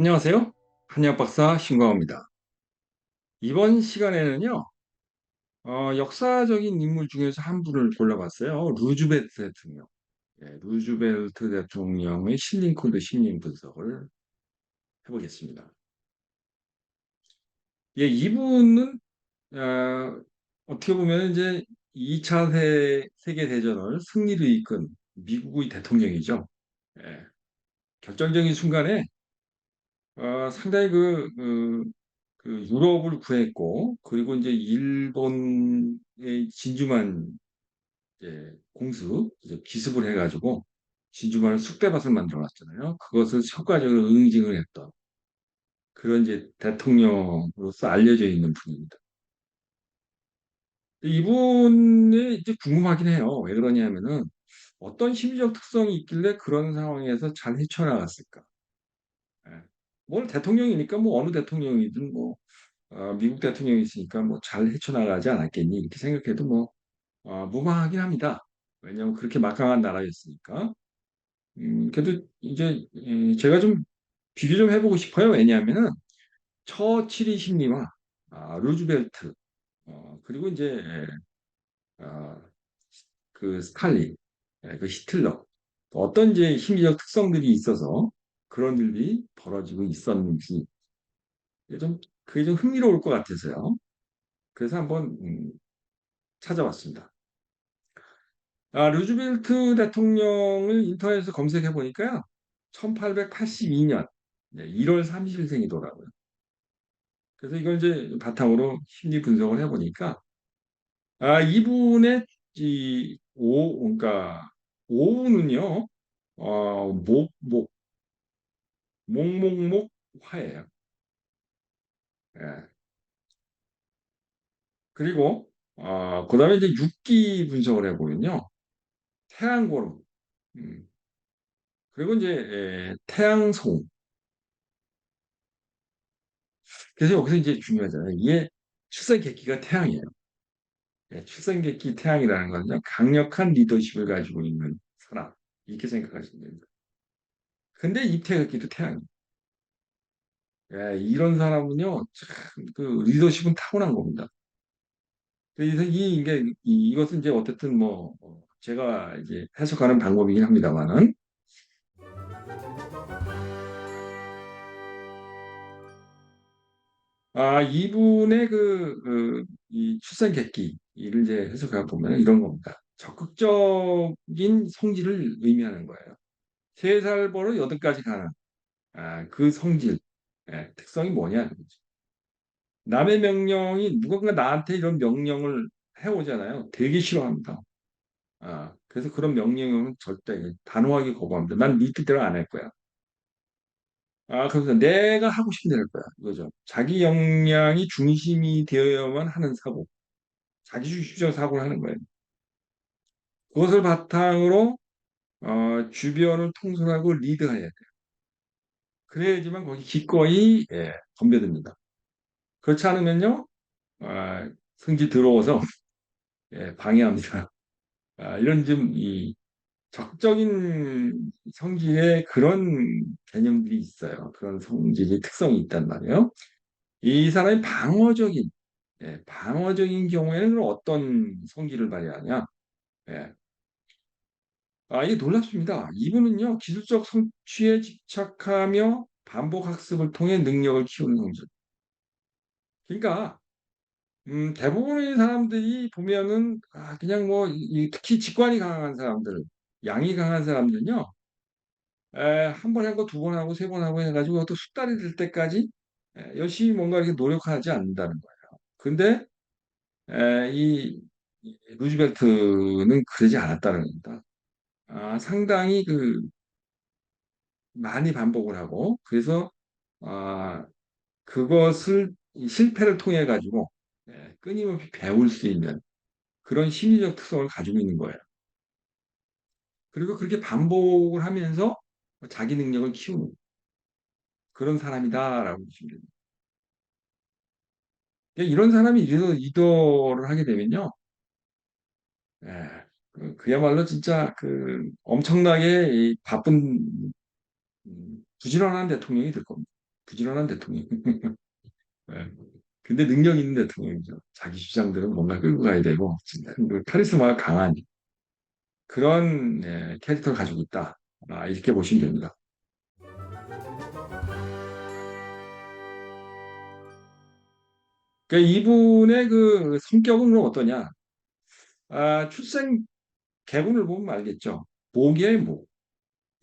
안녕하세요. 한의학 박사 신광호입니다. 이번 시간에는요, 역사적인 인물 중에서 한 분을 골라봤어요. 루즈벨트 대통령. 루즈벨트 대통령의 신링콘드 심리 분석을 해보겠습니다. 이분은, 어떻게 보면 이제 2차 세계대전을 승리로 이끈 미국의 대통령이죠. 예, 결정적인 순간에, 상당히 그 유럽을 구했고, 그리고 이제 일본의 진주만 이제 이제 기습을 해가지고 진주만을 쑥대밭을 만들어놨잖아요. 그것을 효과적으로 응징을 했던 그런 이제 대통령으로서 알려져 있는 분입니다. 이분이 이제 궁금하긴 해요. 왜 그러냐면은 어떤 심리적 특성이 있길래 그런 상황에서 잘 헤쳐나갔을까? 예. 뭘 대통령이니까 뭐 어느 대통령이든 뭐 미국 대통령이 있으니까 뭐 잘 헤쳐나가지 않았겠니? 이렇게 생각해도 뭐 무방하긴 합니다. 왜냐하면 그렇게 막강한 나라였으니까. 그래도 이제 제가 좀 비교 좀 해보고 싶어요. 왜냐하면은 처칠의 심리와 루즈벨트 그리고 이제 아, 그 스탈린, 그 히틀러 어떤 이제 심리적 특성들이 있어서 그런 일이 벌어지고 있었는지 그게 좀 흥미로울 것 같아서요. 그래서 한번 찾아봤습니다. 루즈벨트 대통령을 인터넷에서 검색해 보니까요. 1882년 1월 30일생이더라고요. 그래서 이걸 이제 바탕으로 심리 분석을 해보니까, 이분의 그러니까, 오우는요, 목목목화예요. 예. 그리고, 그 다음에 이제 육기 분석을 해보면요. 태양고름, 음, 그리고 이제, 태양송, 그래서 여기서 이제 중요하잖아요. 이게 출생계기가 태양이에요. 출생계기 태양이라는 건요, 강력한 리더십을 가지고 있는 사람. 이렇게 생각하시면 됩니다. 근데 입태극기도 태양이에요. 이런 사람은요, 참, 그 리더십은 타고난 겁니다. 그래서 이것은 이제 어쨌든 뭐, 제가 이제 해석하는 방법이긴 합니다만은, 이분의 이 출생객기를 이제 해석해 보면 이런 겁니다. 적극적인 성질을 의미하는 거예요. 3살 버릇 8까지 가는 그 성질, 특성이 뭐냐. 남의 명령이 누군가 나한테 이런 명령을 해오잖아요. 되게 싫어합니다. 그래서 그런 명령은 절대 단호하게 거부합니다. 난 네 뜻대로 안 할 거야. 그래서 내가 하고 싶은 대로 할 거야. 이거죠. 자기 역량이 중심이 되어야만 하는 사고. 자기주의적 사고를 하는 거예요. 그것을 바탕으로 주변을 통솔하고 리드해야 돼요. 그래야지만 거기 기꺼이 덤벼듭니다. 그렇지 않으면요, 승질 들어와서 방해합니다. 이런 좀 이 적적인 성질의 그런 개념들이 있어요. 그런 성질의 특성이 있단 말이에요. 이 사람이 방어적인 경우에는 그럼 어떤 성질을 발휘하냐? 예. 이게 놀랍습니다. 이분은요, 기술적 성취에 집착하며 반복 학습을 통해 능력을 키우는 성질. 그러니까, 대부분의 사람들이 보면은, 그냥 뭐, 특히 직관이 강한 사람들, 양이 강한 사람들은요, 한 번 하고 두 번 하고 세 번 하고 해가지고 또 숙달이 될 때까지 열심히 뭔가 이렇게 노력하지 않는다는 거예요. 근데 이 루즈벨트는 그러지 않았다는 겁니다. 상당히 많이 반복을 하고 그래서 아, 그것을 이 실패를 통해 가지고 끊임없이 배울 수 있는 그런 심리적 특성을 가지고 있는 거예요. 그리고 그렇게 반복을 하면서 자기 능력을 키우는 그런 사람이다라고 보시면 됩니다. 이런 사람이 리더를 하게 되면요, 그야말로 진짜 엄청나게 이 바쁜 부지런한 대통령이 될 겁니다. 부지런한 대통령. 예. 근데 능력 있는 대통령이죠. 자기 주장들은 뭔가 끌고 가야 되고, 진짜 그 카리스마가 강한 그런 캐릭터를 가지고 있다. 이렇게 보시면 됩니다. 그러니까 이분의 그 성격은 그럼 어떠냐? 출생 계분을 보면 알겠죠. 모기의 목.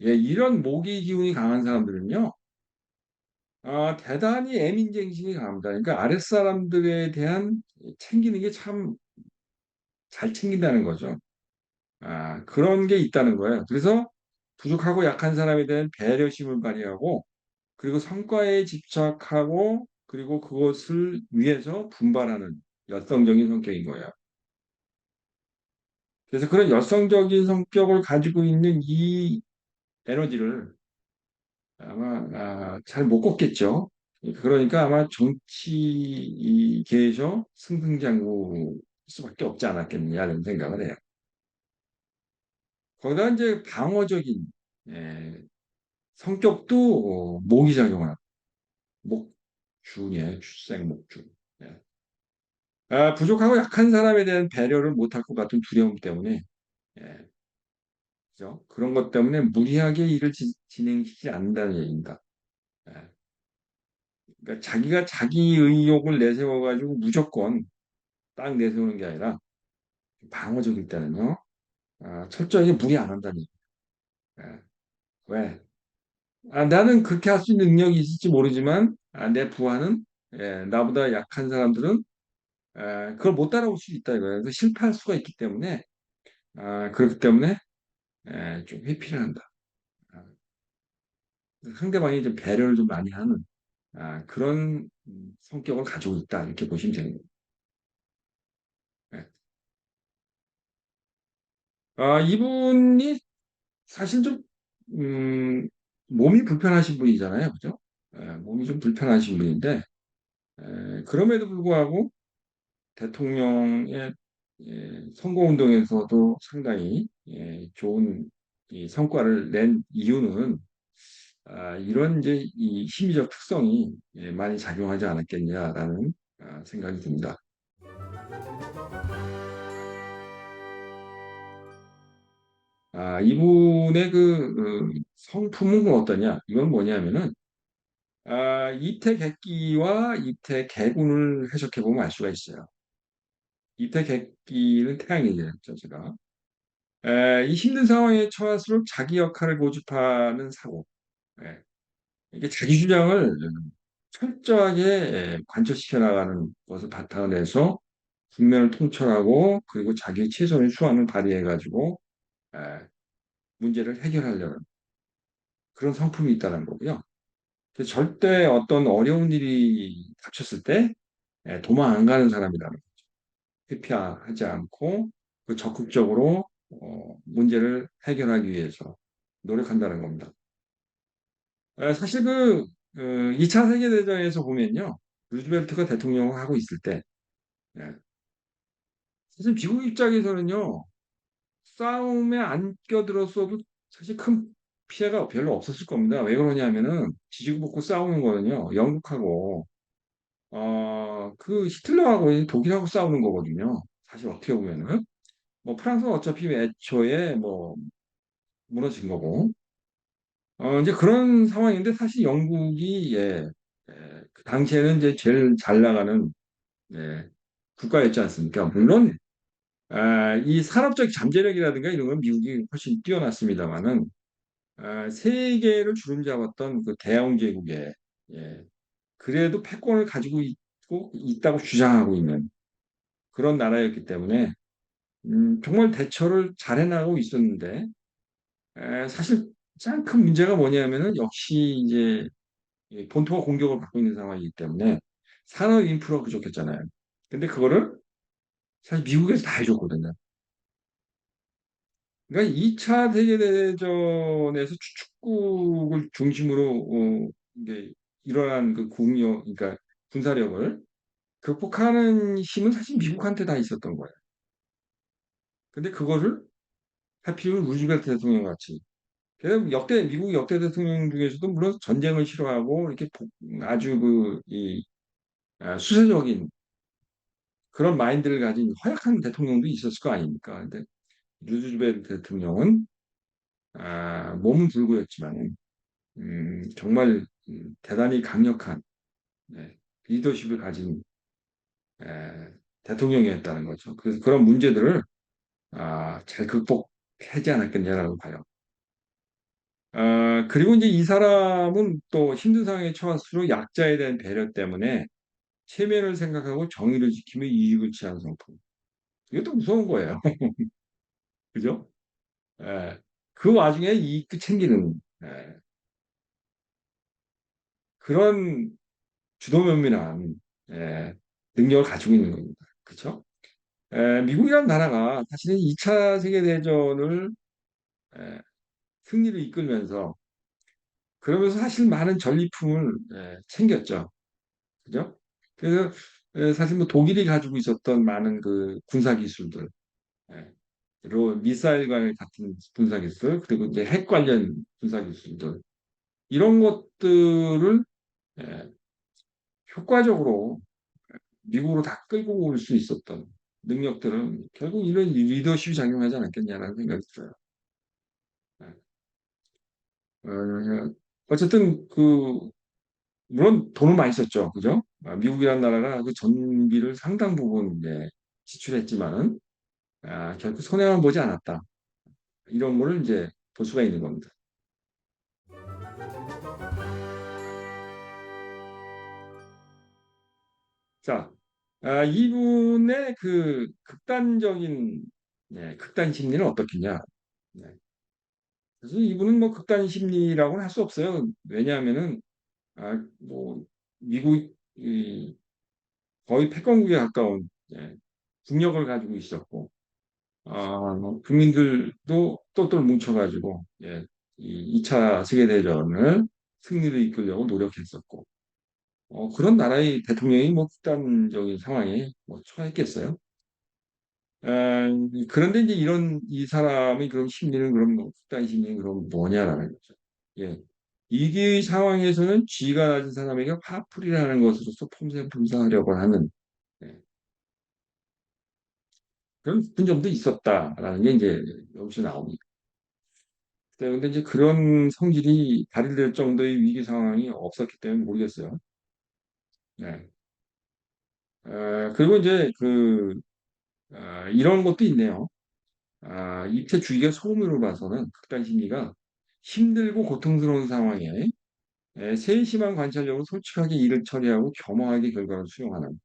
예, 이런 모기 기운이 강한 사람들은요, 대단히 애민정신이 강합니다. 그러니까 아랫사람들에 대한 챙기는 게 참 잘 챙긴다는 거죠. 그런 게 있다는 거예요. 그래서 부족하고 약한 사람에 대한 배려심을 발휘하고, 그리고 성과에 집착하고, 그리고 그것을 위해서 분발하는 열성적인 성격인 거예요. 그래서 그런 열성적인 성격을 가지고 있는 이 에너지를 아마 잘 못 걷겠죠. 그러니까 아마 정치계에서 승승장구일 수밖에 없지 않았겠느냐는 생각을 해요. 거기다 이제 방어적인 예, 성격도 모기작용을 합니다. 목주예, 출생목주. 예. 부족하고 약한 사람에 대한 배려를 못할 것 같은 두려움 때문에 예, 그죠? 그런 것 때문에 무리하게 일을 진행시키지 않는다는 얘기입니다. 예. 그러니까 자기가 자기 의욕을 내세워가지고 무조건 딱 내세우는 게 아니라 방어적일 때는요, 철저하게 무리 안 한다는 얘기예요. 예. 왜? 나는 그렇게 할 수 있는 능력이 있을지 모르지만, 내 부하는, 나보다 약한 사람들은, 그걸 못 따라올 수 있다 이거예요. 그래서 실패할 수가 있기 때문에, 그렇기 때문에, 좀 회피를 한다. 아, 상대방이 좀 배려를 좀 많이 하는, 그런 성격을 가지고 있다. 이렇게 보시면 됩니다. 예. 이분이 사실 좀, 음, 몸이 불편하신 분이잖아요. 그죠? 몸이 좀 불편하신 분인데, 그럼에도 불구하고 대통령의 선거운동에서도 상당히 좋은 이 성과를 낸 이유는 이런 이제 이 심리적 특성이 많이 작용하지 않았겠냐라는 생각이 듭니다. 이분의 그 성품은 어떠냐? 이건 뭐냐면은 이태객기와 이태개군을 해석해 보면 알 수가 있어요. 이태객기는 태양이죠, 제가. 이 힘든 상황에 처할수록 자기 역할을 고집하는 사고. 예, 이게 자기 주장을 철저하게 관철시켜 나가는 것을 바탕으로 해서 국면을 통철하고 그리고 자기 최선의 수완을 발휘해가지고 예, 문제를 해결하려는 그런 성품이 있다는 거고요. 그래서 절대 어떤 어려운 일이 닥쳤을 때 도망 안 가는 사람이라는 거죠. 회피하지 않고 그 적극적으로 문제를 해결하기 위해서 노력한다는 겁니다. 사실 그 2차 세계대전에서 보면요. 루즈벨트가 대통령을 하고 있을 때 예, 사실 미국 입장에서는요. 싸움에 안 껴들었어도 사실 큰 피해가 별로 없었을 겁니다. 왜 그러냐면은 지지고 볶고 싸우는 거는요. 영국하고 그 히틀러하고 독일하고 싸우는 거거든요. 사실 어떻게 보면은 뭐 프랑스는 어차피 애초에 뭐 무너진 거고 이제 그런 상황인데 사실 영국이 그 당시에는 이제 제일 잘 나가는 예, 국가였지 않습니까? 물론 이 산업적 잠재력이라든가 이런 건 미국이 훨씬 뛰어났습니다만은 세계를 주름잡았던 그 대영 제국에 예, 그래도 패권을 가지고 있다고 주장하고 있는 그런 나라였기 때문에 정말 대처를 잘 해나가고 있었는데 사실 가장 큰 문제가 뭐냐면은 역시 이제 이 본토가 공격을 받고 있는 상황이기 때문에 산업 인프라가 부족했잖아요. 근데 그거를 사실 미국에서 다 해줬거든요. 그러니까 2차 세계대전에서 축구국을 중심으로 이게 일어난 그 국력, 그러니까 군사력을 극복하는 힘은 사실 미국한테 다 있었던 거예요. 근데 그거를 하필이면 루즈벨트 대통령 같이 그래서 미국 역대 대통령 중에서도 물론 전쟁을 싫어하고 이렇게 아주 수세적인 그런 마인드를 가진 허약한 대통령도 있었을 거 아닙니까? 근데 루즈벨트 대통령은 몸은 불구였지만 정말 대단히 강력한 리더십을 가진 에, 대통령이었다는 거죠. 그래서 그런 문제들을 잘 극복하지 않았겠냐라고 봐요. 그리고 이제 이 사람은 또 힘든 상황에 처할수록 약자에 대한 배려 때문에 체면을 생각하고 정의를 지키며 이익을 취하는 성품. 이게 또 무서운 거예요. 그죠? 예. 그 와중에 이익도 챙기는 그런 주도면밀한 예, 능력을 가지고 있는 겁니다. 그렇죠? 미국이라는 나라가 사실은 2차 세계대전을 예, 승리를 이끌면서 그러면서 사실 많은 전리품을 챙겼죠. 그죠? 그래서 사실 뭐 독일이 가지고 있었던 많은 그 군사 기술들, 예, 미사일과 같은 군사 기술, 그리고 이제 핵 관련 군사 기술들 이런 것들을 예, 효과적으로 미국으로 다 끌고 올 수 있었던 능력들은 결국 이런 리더십이 작용하지 않았겠냐라는 생각이 들어요. 예. 어쨌든 물론 돈을 많이 썼죠, 그죠? 미국이라는 나라가 그 전비를 상당 부분 이제 지출했지만은 결국 손해만 보지 않았다. 이런 거를 이제 볼 수가 있는 겁니다. 자, 이분의 그 극단적인 극단 심리는 어떻겠냐? 네. 그래서 이분은 뭐 극단 심리라고는 할 수 없어요. 왜냐하면은 뭐 미국이 거의 패권국에 가까운 국력을 가지고 있었고, 뭐 국민들도 똘똘 뭉쳐가지고 이 2차 세계대전을 승리를 이끌려고 노력했었고, 그런 나라의 대통령이 뭐 극단적인 상황에 뭐 처했겠어요? 그런데 이제 이 사람의 그런 심리는 그럼 뭐 극단 심리는 그럼 뭐냐라는 거죠. 예. 이기 상황에서는 지위가 낮은 사람에게 화풀이라는 것으로서 폼생품사하려고 하는 예, 그런 분점도 있었다라는 게 이제 여기서 나옵니다. 근데 이제 그런 성질이 발휘될 정도의 위기 상황이 없었기 때문에 모르겠어요. 네. 그리고 이제 이런 것도 있네요. 입체 주의가 소음으로 봐서는 극단 심리가 힘들고 고통스러운 상황에 세심한 관찰력으로 솔직하게 일을 처리하고 겸허하게 결과를 수용하는.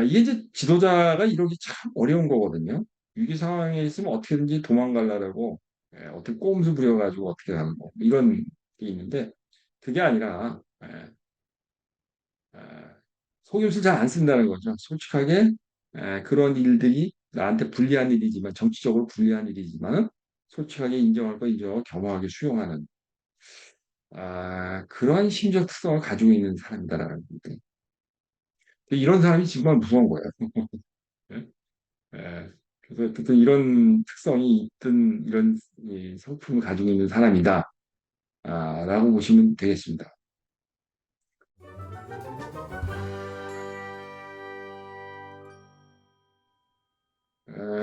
이게 이제 지도자가 이러기 참 어려운 거거든요. 위기 상황에 있으면 어떻게든지 도망가려고 어떻게 꼼수 부려가지고 어떻게 하는 거 이런 게 있는데 그게 아니라 에, 속임수 잘 안 쓴다는 거죠. 솔직하게 그런 일들이 나한테 불리한 일이지만 정치적으로 불리한 일이지만 솔직하게 인정할 거 인정하고 겸허하게 수용하는 그러한 심적 특성을 가지고 있는 사람이다라는 건데 이런 사람이 정말 무서운 거예요. 예? 예. 그래서 어쨌든 이런 특성이 있든 이런 이 성품을 가지고 있는 사람이다. 라고 보시면 되겠습니다.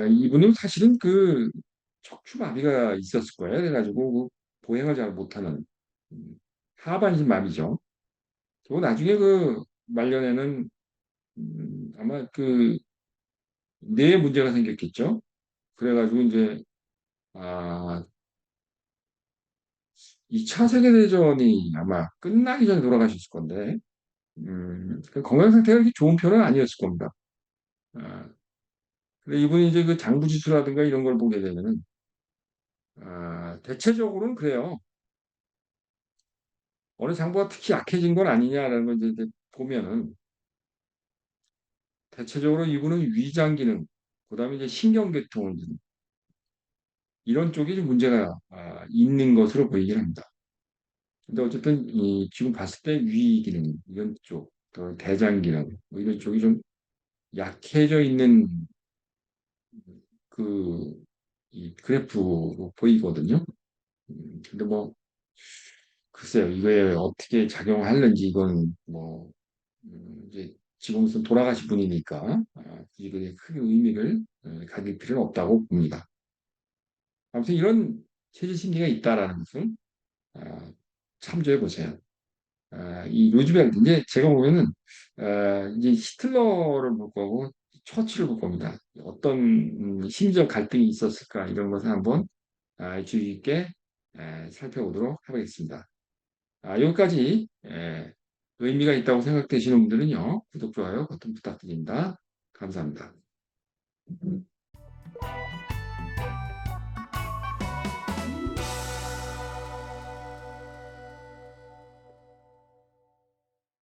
이분은 사실은 그 척추마비가 있었을 거예요. 그래가지고 그 보행을 잘 못하는 음, 하반신 마비죠. 그리고 나중에 그 말년에는 아마 그 뇌에 문제가 생겼겠죠. 그래가지고 이제 아, 2차 세계대전이 아마 끝나기 전에 돌아가셨을 건데 그 건강 상태가 그렇게 좋은 편은 아니었을 겁니다. 아, 근데 이분이 이제 그 장부지수라든가 이런 걸 보게 되면은 대체적으로는 그래요. 어느 장부가 특히 약해진 건 아니냐라는 걸 이제 보면은 대체적으로 이분은 위장 기능, 그다음에 이제 신경계통 이런 쪽에 좀 문제가 있는 것으로 보이긴 합니다. 근데 어쨌든 지금 봤을 때 위 기능 이런 쪽, 또 대장 기능 뭐 이런 쪽이 좀 약해져 있는 이 그래프로 보이거든요. 근데 뭐 글쎄요, 이거에 어떻게 작용하는지 이건 뭐 이제 지금 무슨 돌아가신 분이니까 굳이 그게 크게 의미를 가질 필요는 없다고 봅니다. 아무튼 이런 체질 심리가 있다라는 것을 어, 참조해 보세요. 이 요즘에 이제 제가 보면은 이제 히틀러를 볼 거고 처치를 볼 겁니다. 어떤 심리적 갈등이 있었을까 이런 것을 한번 주의 깊게 살펴보도록 하겠습니다. 여기까지 의미가 있다고 생각되시는 분들은요, 구독, 좋아요 버튼 부탁드립니다. 감사합니다.